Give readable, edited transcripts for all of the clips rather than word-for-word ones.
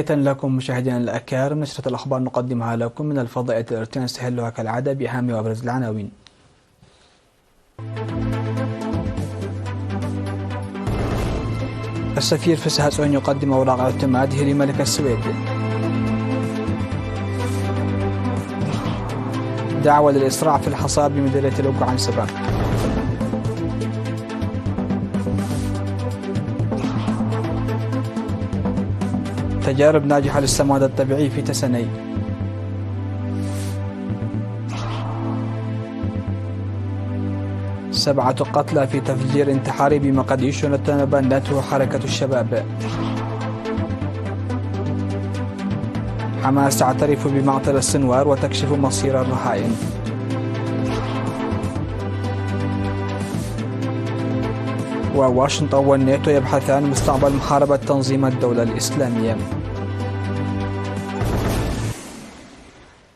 تحية لكم مشاهدينا الأكارم. نشرة الأخبار نقدمها لكم من الفضائية الإرتين، نستهلها كالعادة بأهم وأبرز العناوين. السفير فسح سون يقدم أوراق اعتماده لملك السويد. دعوة للإسراع في الحصاد بمديرية لوقو عن سبا. تجارب ناجحة للسماد الطبيعي في تسني. سبعة قتلى في تفجير انتحاري بمقديشو تبنته حركة الشباب. حماس تعترف بمعطل السنوار وتكشف مصير الرهائن. وواشنطن والناتو يبحثان مستقبل محاربة تنظيم الدولة الإسلامية.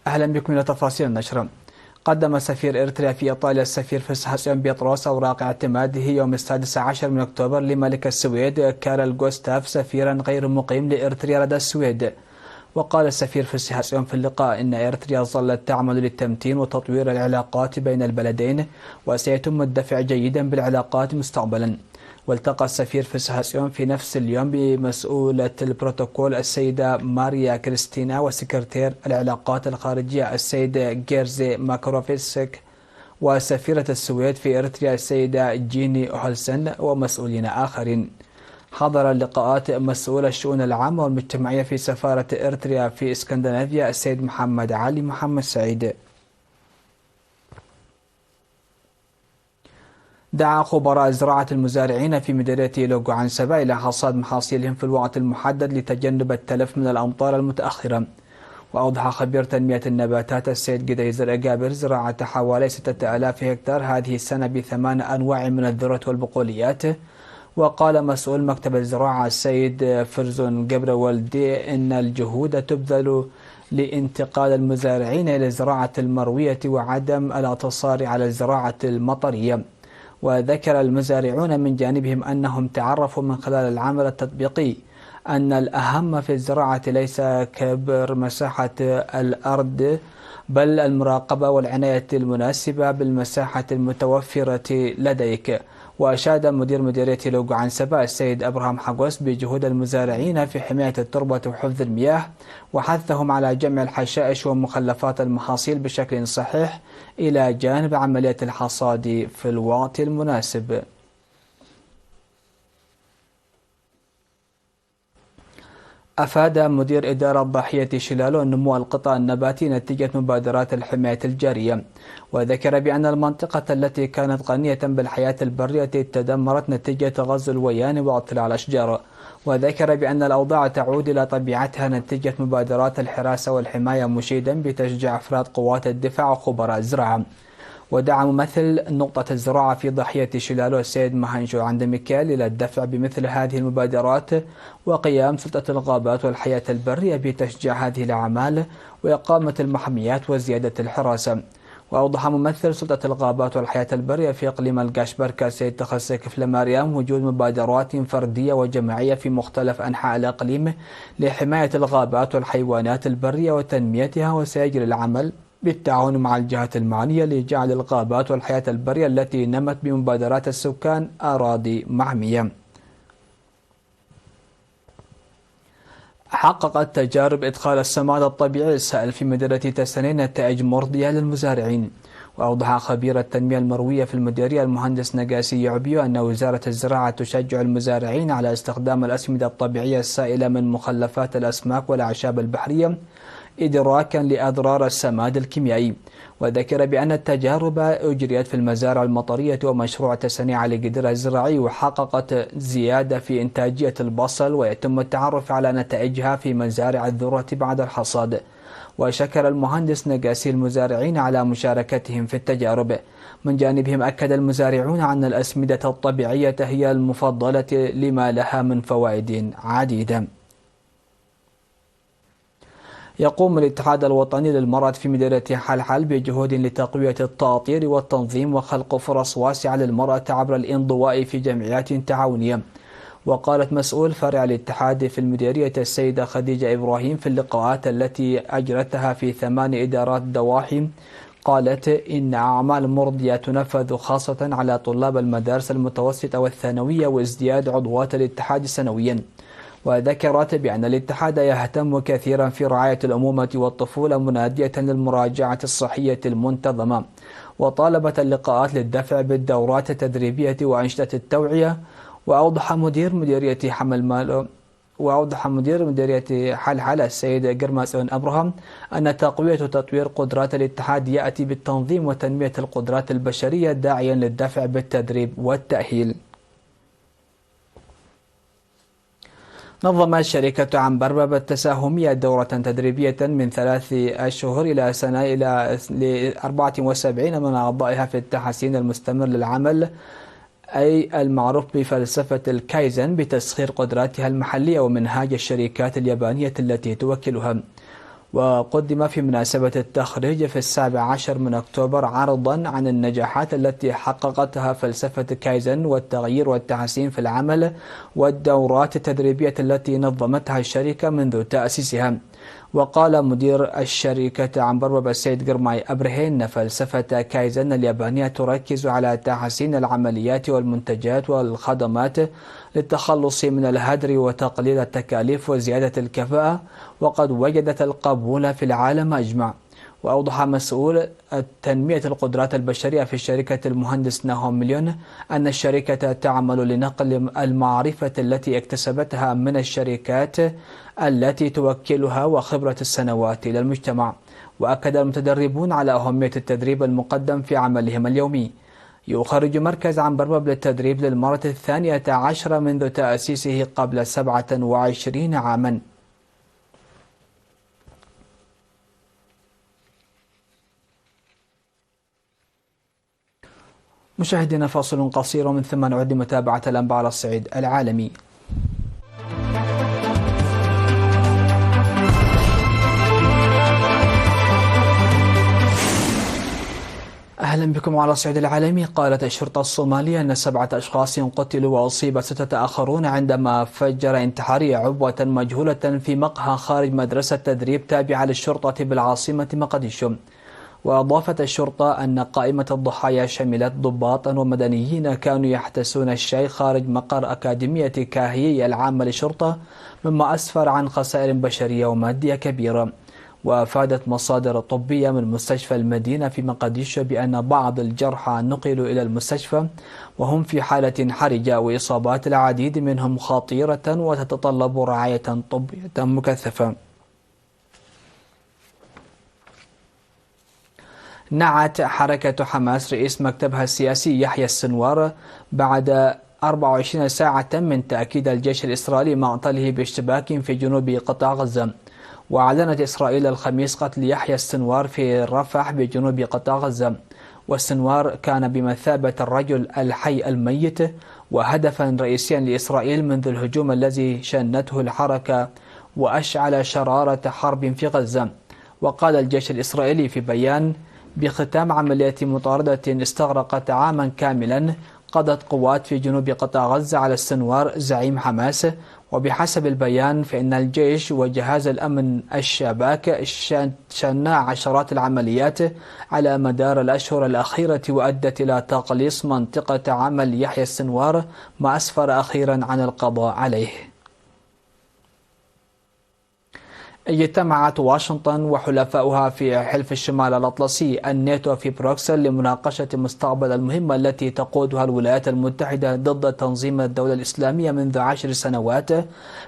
أهلا بكم إلى تفاصيل النشرة. قدم سفير إريتريا في إيطاليا السفير فسح سون بيطروس أوراق اعتماده يوم 16 من أكتوبر لملك السويد كارل غوستاف سفيرا غير مقيم لإريتريا لدى السويد. وقال السفير فسح سون في اللقاء إن إريتريا ظلت تعمل للتمتين وتطوير العلاقات بين البلدين وسيتم الدفع جيدا بالعلاقات مستقبلا. والتقى السفير فسح سون في نفس اليوم بمسؤولة البروتوكول السيدة ماريا كريستينا وسكرتير العلاقات الخارجية السيد جيرزي ماكروفيسك وسفيرة السويد في إريتريا السيدة جيني أوهلسن ومسؤولين آخرين. حضر اللقاءات مسؤول الشؤون العامة والمجتمعية في سفارة إريتريا في اسكندنافيا السيد محمد علي محمد سعيد. دعا خبراء زراعة المزارعين في مديرية لوقو عن سبا إلى حصاد محاصيلهم في الوقت المحدد لتجنب التلف من الأمطار المتأخرة. وأوضح خبير تنمية النباتات السيد قديزر أقابر زراعة حوالي 6000 هكتار هذه السنة ب8 أنواع من الذرة والبقوليات. وقال مسؤول مكتب الزراعة السيد فرزون قبر والدي إن الجهود تبذل لانتقال المزارعين إلى الزراعة المروية وعدم الاقتصار على الزراعة المطرية. وذكر المزارعون من جانبهم أنهم تعرفوا من خلال العمل التطبيقي أن الأهم في الزراعة ليس كبر مساحة الأرض بل المراقبة والعناية المناسبة بالمساحة المتوفرة لديك. وأشاد مدير مديرية لوقو عن سبا السيد أبراهام حقوس بجهود المزارعين في حماية التربة وحفظ المياه وحثهم على جمع الحشائش ومخلفات المحاصيل بشكل صحيح إلى جانب عملية الحصاد في الوقت المناسب. أفاد مدير إدارة ضاحية شلالو نمو القطاع النباتي نتيجة مبادرات الحماية الجارية. وذكر بأن المنطقة التي كانت غنية بالحياة البرية تدمرت نتيجة غزو الويان وقتل الأشجار. وذكر بأن الأوضاع تعود إلى طبيعتها نتيجة مبادرات الحراسة والحماية، مشيدا بتشجيع أفراد قوات الدفاع وخبراء الزراعة. ودعا ممثل نقطة الزراعة في ضاحية شلالو السيد مهانجو عند ميكال إلى الدفع بمثل هذه المبادرات وقيام سلطة الغابات والحياة البرية بتشجيع هذه الأعمال وإقامة المحميات وزيادة الحراسة. وأوضح ممثل سلطة الغابات والحياة البرية في إقليم القاشبركة السيد تخسك فلماريام وجود مبادرات فردية وجماعية في مختلف أنحاء الإقليم لحماية الغابات والحيوانات البرية وتنميتها، وسيجري العمل بالتعاون مع الجهات المعنية لجعل الغابات والحياة البرية التي نمت بمبادرات السكان أراضي محمية. حققت تجارب إدخال السماد الطبيعي السائل في مديرية تسنين نتائج مرضية للمزارعين. وأوضح خبير التنمية المروية في المديرية المهندس نقاسي يعبيو أن وزارة الزراعة تشجع المزارعين على استخدام الأسمدة الطبيعية السائلة من مخلفات الأسماك والأعشاب البحرية إدراكا لأضرار السماد الكيميائي. وذكر بأن التجارب أجريت في المزارع المطرية ومشروع تسنيع لقدرة الزراعي وحققت زيادة في إنتاجية البصل، ويتم التعرف على نتائجها في مزارع الذرة بعد الحصاد. وشكر المهندس نقاسي المزارعين على مشاركتهم في التجارب. من جانبهم أكد المزارعون أن الأسمدة الطبيعية هي المفضلة لما لها من فوائد عديدة. يقوم الاتحاد الوطني للمرأة في مديرية حلحل بجهود لتقوية التأطير والتنظيم وخلق فرص واسعة للمرأة عبر الانضواء في جمعيات تعاونية. وقالت مسؤول فرع الاتحاد في المديرية السيدة خديجة إبراهيم في اللقاءات التي أجرتها في 8 إدارات ضواحي، قالت إن أعمال مرضية تنفذ خاصة على طلاب المدارس المتوسطة والثانوية وازدياد عضوات الاتحاد سنويا. وذكرت بأن الاتحاد يهتم كثيرا في رعاية الأمومة والطفولة منادية للمراجعة الصحية المنتظمة، وطالبت اللقاءات للدفع بالدورات التدريبية وأنشطة التوعية. وأوضح مدير مديرية حلحلة السيد قرماس بن أبراهام أن تقوية وتطوير قدرات الاتحاد يأتي بالتنظيم وتنمية القدرات البشرية داعيا للدفع بالتدريب والتأهيل. نظمت شركة عنبربة التساهمية دورة تدريبية من 3 أشهر إلى سنة ل 74 من أعضائها في التحسين المستمر للعمل، أي المعروف بفلسفة الكايزن، بتسخير قدراتها المحلية ومنهاج الشركات اليابانية التي توكلها. وقدم في مناسبة التخريج في 17 من أكتوبر عرضا عن النجاحات التي حققتها فلسفة كايزن والتغيير والتحسين في العمل والدورات التدريبية التي نظمتها الشركة منذ تأسيسها. وقال مدير الشركة عنبربة السيد قرماي أبرهين: فلسفة كايزن اليابانية تركز على تحسين العمليات والمنتجات والخدمات للتخلص من الهدر وتقليل التكاليف وزيادة الكفاءة، وقد وجدت القبول في العالم أجمع. وأوضح مسؤول تنمية القدرات البشرية في الشركة المهندس ناهوم مليون أن الشركة تعمل لنقل المعرفة التي اكتسبتها من الشركات التي توكلها وخبرة السنوات إلى المجتمع. وأكد المتدربون على أهمية التدريب المقدم في عملهم اليومي. يخرج مركز عنبربة للتدريب للمرة 12 منذ تأسيسه قبل 27 عاما. مشاهدينا، فاصل قصير ومن ثم نعود لمتابعة الأنباء على الصعيد العالمي. أهلا بكم على الصعيد العالمي. قالت الشرطة الصومالية أن 7 أشخاص قتلوا وأصيب 6 آخرون عندما فجر انتحارية عبوة مجهولة في مقهى خارج مدرسة تدريب تابعة للشرطة بالعاصمة مقديشو. وأضافت الشرطة أن قائمة الضحايا شملت ضباطا ومدنيين كانوا يحتسون الشاي خارج مقر أكاديمية كاهيي العامة للشرطة، مما أسفر عن خسائر بشرية ومادية كبيرة. وأفادت مصادر طبية من مستشفى المدينة في مقديشو بأن بعض الجرحى نقلوا إلى المستشفى وهم في حالة حرجة، وإصابات العديد منهم خطيرة وتتطلب رعاية طبية مكثفة. نعت حركة حماس رئيس مكتبها السياسي يحيى السنوار بعد 24 ساعة من تأكيد الجيش الإسرائيلي معطله باشتباك في جنوب قطاع غزة. وأعلنت إسرائيل الخميس قتل يحيى السنوار في رفح بجنوب قطاع غزة. والسنوار كان بمثابة الرجل الحي الميت وهدفا رئيسيا لإسرائيل منذ الهجوم الذي شنته الحركة وأشعل شرارة حرب في غزة. وقال الجيش الإسرائيلي في بيان: بختام عملية مطاردة استغرقت عاما كاملا قضت قوات في جنوب قطاع غزة على السنوار زعيم حماس. وبحسب البيان فإن الجيش وجهاز الأمن الشباك شنا عشرات العمليات على مدار الأشهر الأخيرة وأدت إلى تقليص منطقة عمل يحيى السنوار، ما أسفر أخيرا عن القضاء عليه. اجتمعت واشنطن وحلفاؤها في حلف الشمال الأطلسي الناتو في بروكسل لمناقشة مستقبل المهمة التي تقودها الولايات المتحدة ضد تنظيم الدولة الإسلامية منذ 10 سنوات،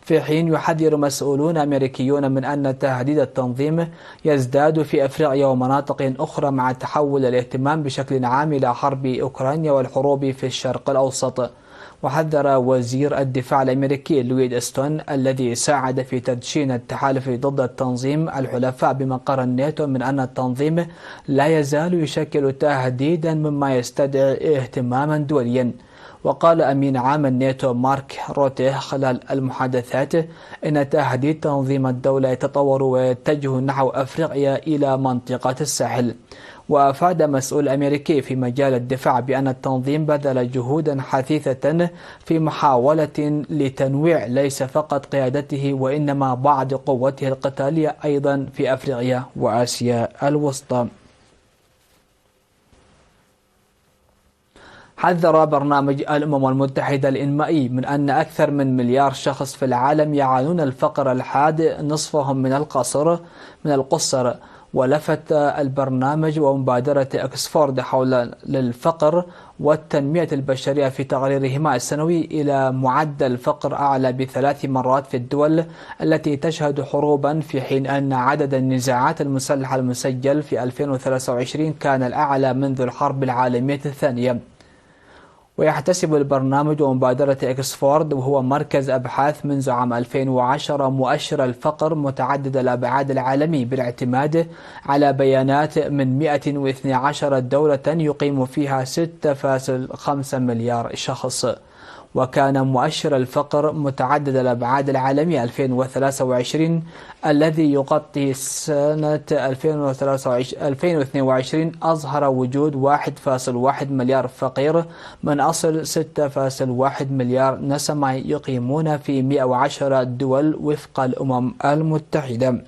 في حين يحذر مسؤولون أمريكيون من أن تهديد التنظيم يزداد في أفريقيا ومناطق أخرى مع تحول الاهتمام بشكل عام إلى حرب أوكرانيا والحروب في الشرق الأوسط. وحذر وزير الدفاع الأمريكي لويد أستون الذي ساعد في تدشين التحالف ضد التنظيم الحلفاء بمقر الناتو من أن التنظيم لا يزال يشكل تهديدا مما يستدعي اهتماما دوليا. وقال أمين عام الناتو مارك روته خلال المحادثات إن تهديد تنظيم الدولة يتطور ويتجه نحو أفريقيا إلى منطقة الساحل. وأفاد مسؤول أمريكي في مجال الدفاع بأن التنظيم بذل جهودا حثيثة في محاولة لتنويع ليس فقط قيادته وإنما بعض قوته القتالية أيضا في أفريقيا وآسيا الوسطى. حذر برنامج الأمم المتحدة الإنمائي من أن أكثر من مليار شخص في العالم يعانون الفقر الحاد، نصفهم من القصر. ولفت البرنامج ومبادرة أكسفورد حول الفقر والتنمية البشرية في تقريرهما السنوي إلى معدل فقر أعلى ب3 مرات في الدول التي تشهد حروبا، في حين أن عدد النزاعات المسلحة المسجل في 2023 كان الأعلى منذ الحرب العالمية الثانية. ويحتسب البرنامج ومبادرة إكسفورد، وهو مركز أبحاث منذ عام 2010، مؤشر الفقر متعدد الأبعاد العالمي بالاعتماد على بيانات من 112 دولة يقيم فيها 6.5 مليار شخص. وكان مؤشر الفقر متعدد الأبعاد العالمي 2023 الذي يغطي سنة 2022 أظهر وجود 1.1 مليار فقير من أصل 6.1 مليار نسمة يقيمون في 110 دول وفق الأمم المتحدة.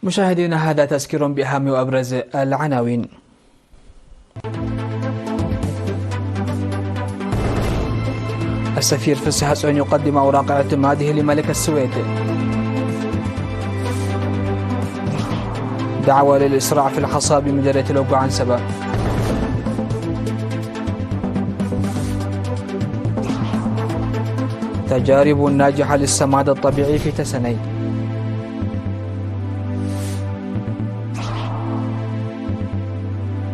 مشاهدينا، هذا تذكير بأهم وأبرز العناوين. السفير فسح السعودي يقدم أوراق اعتماده لملك السويد. دعوة للإسراع في الحصاد بمديرية لوغو عنسبة. تجارب ناجحة للسماد الطبيعي في تسني.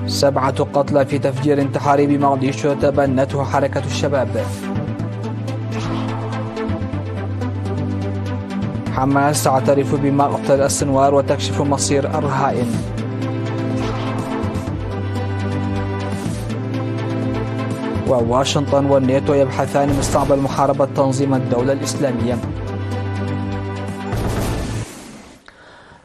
سبعة قتلى في تفجير انتحاري بمقديشو تبنته حركة الشباب. حماس تعترف بمقتل السنوار وتكشف مصير الرهائن. وواشنطن والناتو يبحثان مستقبل محاربة تنظيم الدولة الإسلامية.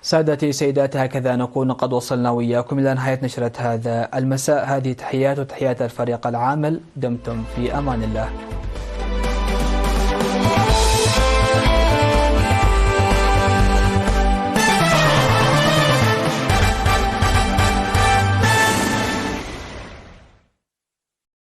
سادتي سيداتي، هكذا نكون قد وصلنا وإياكم إلى نهاية نشرة هذا المساء. هذه تحيات الفريق العامل، دمتم في أمان الله.